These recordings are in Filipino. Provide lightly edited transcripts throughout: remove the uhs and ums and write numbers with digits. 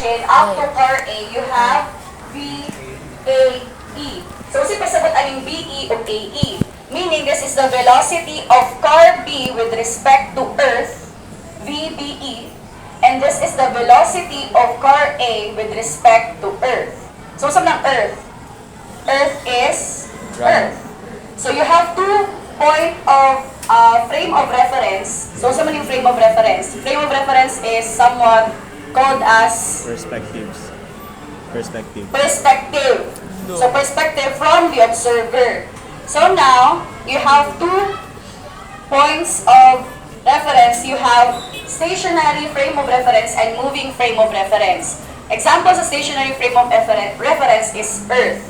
origin up to car A, you have V, A, E. So, kasi pasabot aning B, E, o A, E. Meaning, this is the velocity of car B with respect to Earth, V, B, E. And this is the velocity of car A with respect to Earth. So, saan ng Earth? Earth is Earth. So, you have 2 point of frame of reference. So, saan man yung frame of reference? Frame of reference is somewhat called as Perspective. perspective. So, perspective from the observer. So, now, you have 2 points of reference. You have stationary frame of reference and moving frame of reference. Example sa stationary frame of reference is Earth.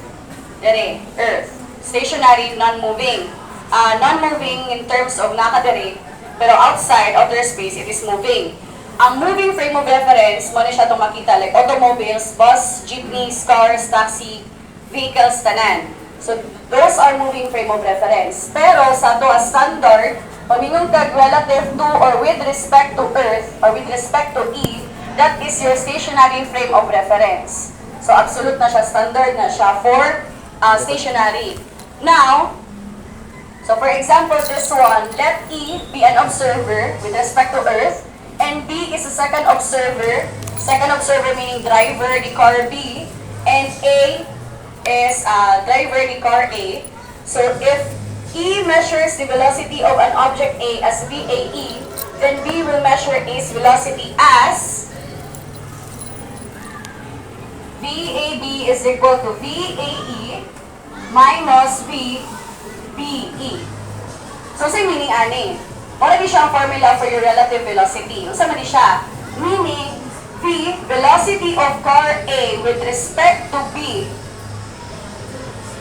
Dere, Earth. Stationary, non-moving. Non-moving in terms of nakadere, pero outer space, it is moving. Ang moving frame of reference, mo na siya itong makita, like automobiles, bus, jeepneys, cars, taxi, vehicles, tanan. So, those are moving frame of reference. Pero sa ito, as standard, pamingong tag relative to or with respect to Earth, or with respect to E, that is your stationary frame of reference. So, absolute na siya, standard na siya for stationary. Now, so for example, this one, let E be an observer with respect to Earth, and B is a second observer meaning driver, the car B, and A is driver, the car A. So if E measures the velocity of an object A as VAE, then B will measure A's velocity as VAB is equal to VAE minus VBE. So, sa'yo meaning ani? Already siya ang formula for your relative velocity. Unsa man ni siya? Meaning, V, velocity of car A with respect to B.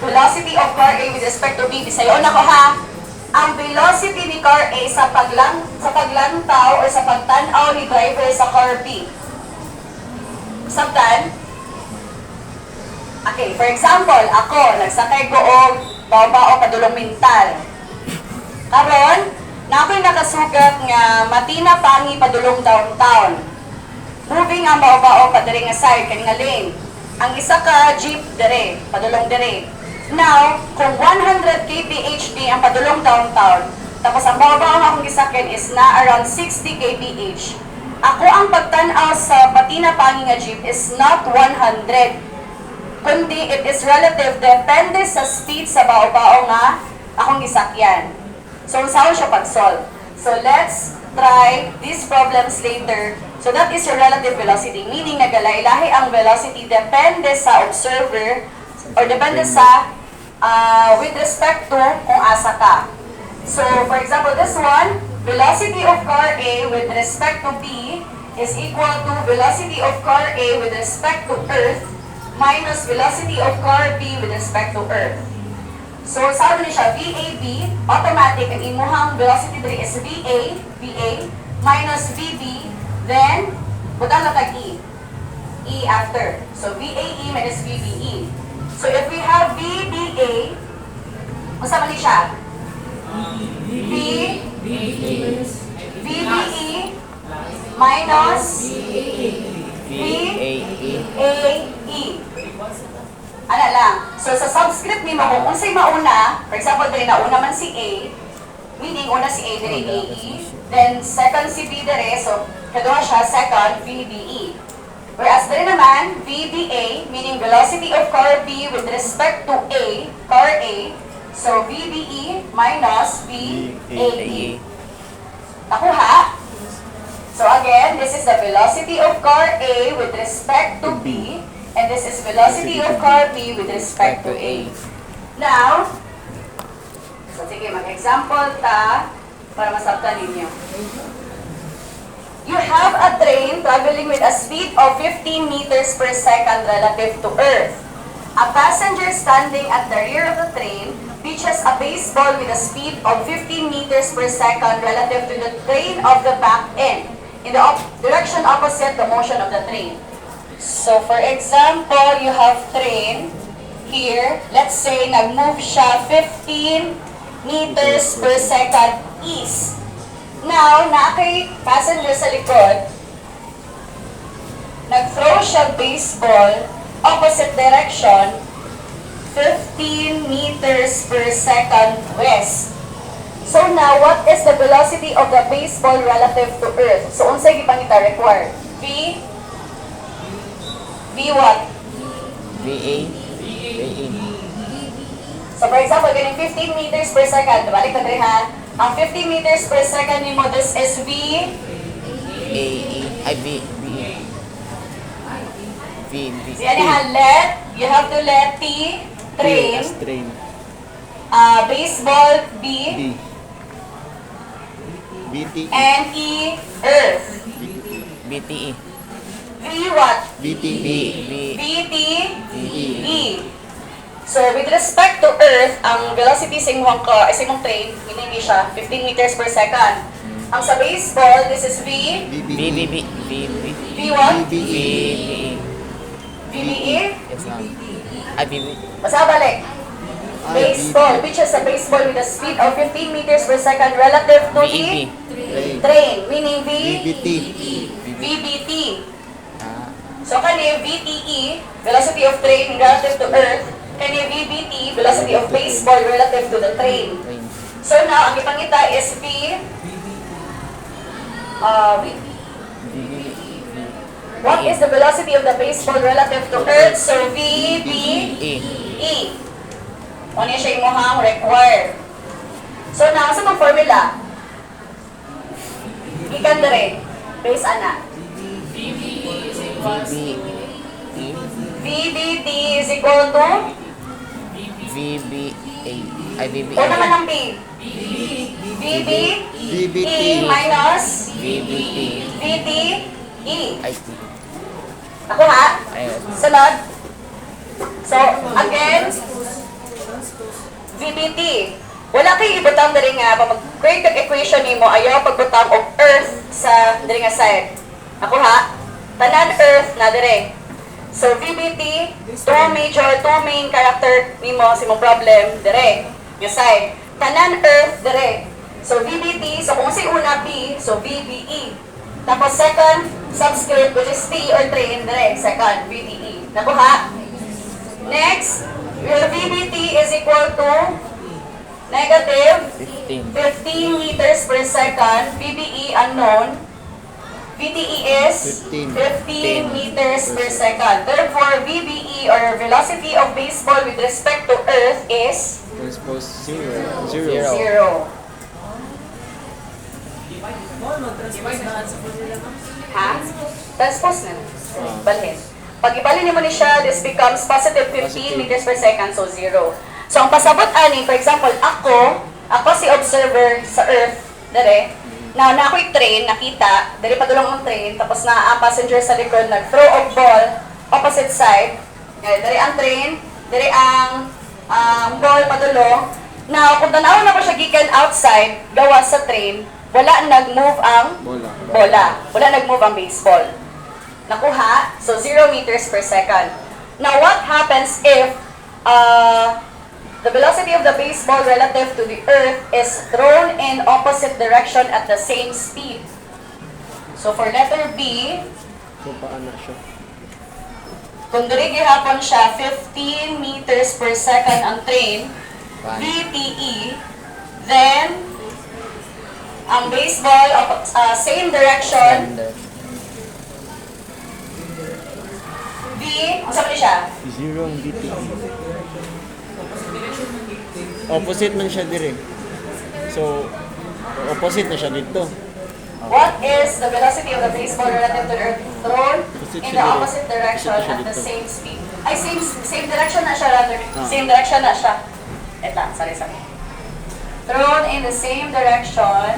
Velocity of car A with respect to B. Bisayon ako ha. Ang velocity ni car A sa paglantaw o sa pagtanaw ni driver sa car B. Sabtan? Okay, for example, ako, nagsakay ko og bao-bao padulong mental. Karon, na ako'y nakasugat nga Matina Pangi padulong downtown. Moving ang bao-bao padiri nga side, kani nga lane. Ang isa ka jeep dire, padulong dire. Now, kung 100 kph ang padulong downtown, tapos ang bao-bao nga akong gisakyan is na around 60 kph. Ako ang pagtanaw sa Matina Pangi nga jeep is not 100. Kundi it is relative, depende sa speed sa bao-bao nga akong gisakyan. So, saan siya pag-solve? So, let's try these problems later. So, that is your relative velocity. Meaning, nagalailahi ang velocity depende sa observer or depende sa with respect to kung asa ka. So, for example, this one, velocity of car A with respect to B is equal to velocity of car A with respect to Earth minus velocity of car B with respect to Earth. So, sabi ni siya, VAB, automatic, ang imuhang velocity diri is VA minus VB, then, butang na tag E. E after. So, VAE minus VBE. So, if we have VBA, masama ni siya? VBE minus VAE. Ano lang. So, sa subscript ni mo, kung unsay mauna, for example, dali na una man si A, meaning una si A, dali AE, then second si B dali, so, kadua siya, second, VBE. Whereas dali naman, VBA, meaning velocity of car B with respect to A, car A, so, VBE minus VAE. Nakuha? So, again, this is the velocity of car A with respect to B, and this is velocity of car B with respect to A. Now, so sige, mag-example ta para masabtan ninyo. You have a train traveling with a speed of 15 meters per second relative to Earth. A passenger standing at the rear of the train pitches a baseball with a speed of 15 meters per second relative to the train of the back end, in the direction opposite the motion of the train. So, for example, you have train here. Let's say, nag-move siya 15 meters per second east. Now, na kay passenger sa likod, nag-throw siya baseball, opposite direction, 15 meters per second west. So now, what is the velocity of the baseball relative to Earth? So, unsay gipangita required? V what? VA. VA. So, for example, ganing 15 meters per second. Balik na rin ha. Ang 15 meters per second nimo, this is V. AE. Ay, V. V. V. V. So, yan ha, you have to let T, train. Train. Baseball, B. B. BT. And E, Earth. BTE. V what? BT. V. V. VT, E. So, with respect to Earth, ang velocity sa imong train, hindi siya 15 meters per second. Ang sa baseball, this is V. V. V. V. V. V. V what? V. V. VBE. Yes, ma'am. Ay, V. V. Basta balik. Baseball, which is a baseball with a speed of 15 meters per second relative to the train, meaning BT. VBT. So, kani VTE, velocity of train relative to Earth, kani VBT, velocity of baseball relative to the train. Train. So now, ang ipangita is V, what is the velocity of the baseball relative to Earth? So VB, E. E. O niya siya imuhang required. So now, sa mga formula, ikan na rin, base ana. V. E. VBT is equal to, VBA. Ay, VBA. o naman ang B. VB, VBT. E minus VBT. VT, E. Ay, Ako ha? ayun. Sunod. So, again, VBT. Wala kayo ibutang dali nga, pag mag-create ng equation nimo ayaw pagbutang og Earth sa dali nga side. Ako ha? Tanan Earth na dali. So, VBT, two main character nimo sa imong problem, dire. Nga side. Tanan Earth, dire. So, VBT, so kung si una B, so VBE. Tapos second subscript, which is T or train, dire. Second, VTE. Naku ha? Next, your VBT is equal to negative 15. 15 meters per second. VBE unknown. VTE is 15 meters per second. Therefore, VBE or velocity of baseball with respect to Earth is Transpose 0. Zero. 0. Ha? Transpose na. Balhin. Pag ibalhin mo ni siya, this becomes positive 15 meters per second, so 0. So, ang pasabot ani, for example, ako si observer sa Earth, dere, na ako'y train, nakita, dere padulong ang train, tapos na ang passenger sa likod, nag-throw of ball, opposite side, dere ang train, dere ang ball padulong. Now, kung tanaw na ko siya gikan outside, gawa sa train, wala nag-move ang bola. Wala nag-move ang baseball. Nakuha? So, 0 meters per second. Now, what happens if the velocity of the baseball relative to the Earth is thrown in opposite direction at the same speed? So, for letter B, So, paano siya? kung diri gihapon siya 15 meters per second ang train, VTE, then ang baseball same direction, V, ang sabi siya? 0 ang BT. Opposite man siya dire. So, opposite na siya dito. What is the velocity of the baseball relative to the Earth thrown Opposite in siya the dito. opposite direction Opposite siya at the dito. same speed? Ay, same direction na siya rather. Same direction na siya. Sorry. Thrown in the same direction.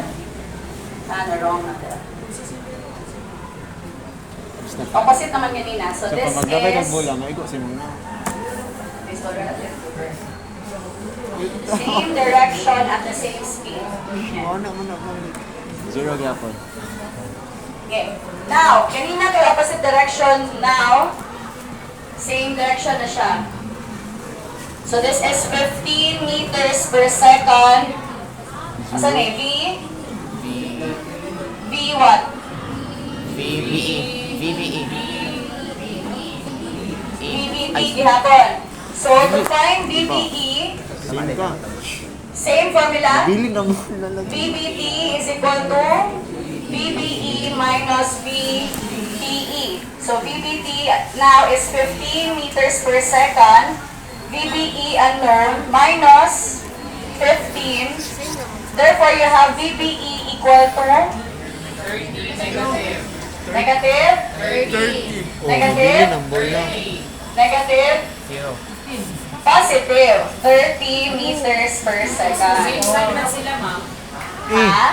Wrong na dito. Opposite naman ganina. So, So, this pag maglabay ng is bola, maigo si mga. baseball relative to Earth. Same direction at the same speed. Yan. Ano na. 0 gyapon. Okay. Now, kanina kay opposite direction, now, same direction na siya. So, this is 15 meters per second. Asan eh? V what? VBE. VBE. gihapon. So, to find VBE, Same ka. same formula. Bili na mo lalagay. VBT is equal to VBE minus VTE. So VBT now is 15 meters per second. VBE unknown minus 15. Therefore, you have VBE equal to negative, Oh, bili ng bola. negative, Zero. positive 30 meters per second. Ha?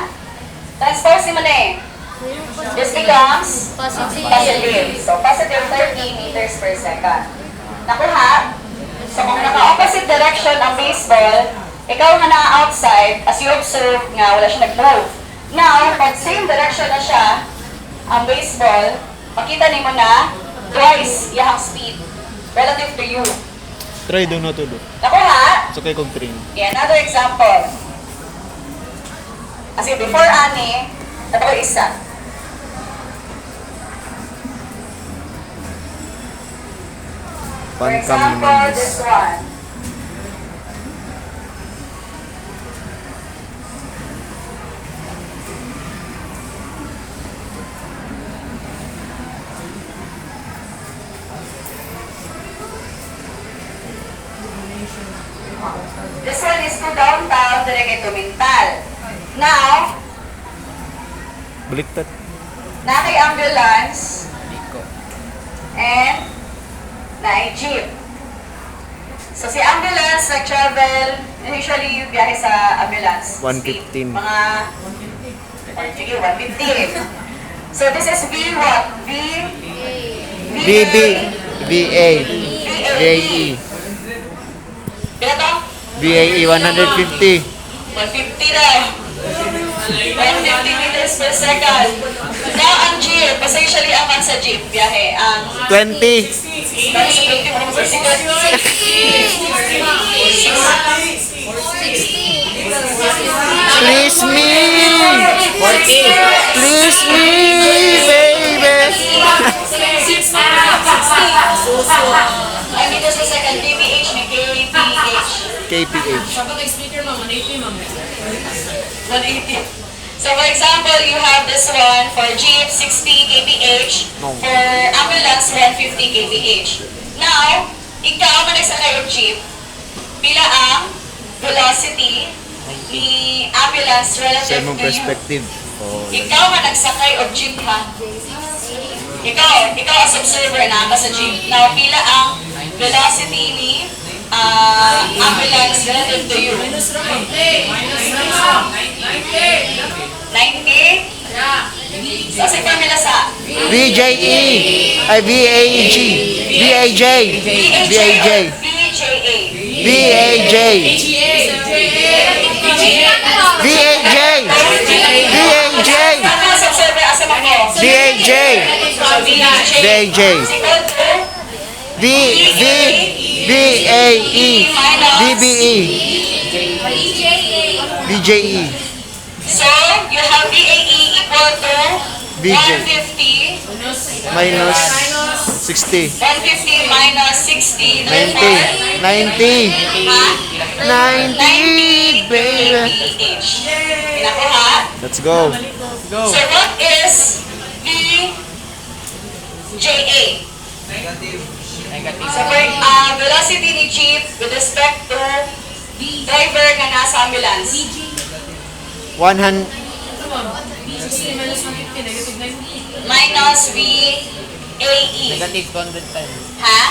Transpose mo na eh. This becomes positive. So, positive 30 meters per second. Nakuha? So, kung naka-opposite direction ang baseball, ikaw nga na outside, as you observe nga, wala siya nag-move. Now, pag same direction na siya, ang baseball, makita mo na twice yung speed relative to you. Try do na to do. Nakuha? So kay kong train. Okay, another example. Kasi before ani, nato isa. For Pan kami example, man this one. This one is to downtown, direct to Mintal. Now, Baliktad. nakay ambulance Biko. and na jeep. So si ambulance nag-travel, usually yung biyahe sa ambulance. 115. Speed, mga, sige, 150. So this is V what? V? BB. BA. BAE. Kaya to? BAE 150. 150 daw. 150 meters per second. Now ang jeep, kasi usually ang man sa jeep, biyahe, ang 20. Please me. 40. Please me, baby. I mean, just a second, DBH may KPH. KPH. 180. So for example, you have this one for Jeep, 60 kph. No. For ambulance, 150 kph. Now, ikaw man nagsakay og Jeep, pila ang velocity ni ambulance Sa relative imong to you. perspective. Oh, Ikaw man nagsakay og Jeep ha. Ikaw as observer na ka sa Jeep. Now, pila ang velocity ni ambulance relative to you. 90? So, si formula sa BJE. Ay, BAG. BAJ. BAJ. BJA. BAJ. BAJ. BAJ. Ano sa observer asa mo ko? BAJ. BAJ. Equal to B, B, BAE. BBE. BJE. So, you have BAE equal to BJ. 150. Minus 60. 150 minus 60. 90. 90. Ha? 90, baby. kph. Pinakuha. Let's go. So, what is VJA? Negative. So, for velocity ni Jeep with respect to driver nga nasa ambulance. 100. Minus VAE. Negative 200 times. Ha?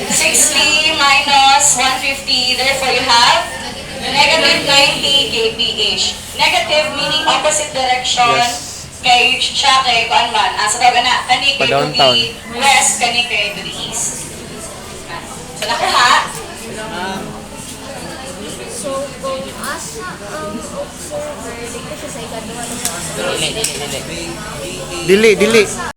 60 minus 150. Therefore, you have negative 90 kph. Negative meaning opposite direction. Yes. Kay siya kay kuan man. Sa tawag na, kani kay to Pa-downtown. the west, kani kay to the east. So, nakuha. So, kung asa ang observer, dito siya sa ikaduha ng Dili. Dili, dili.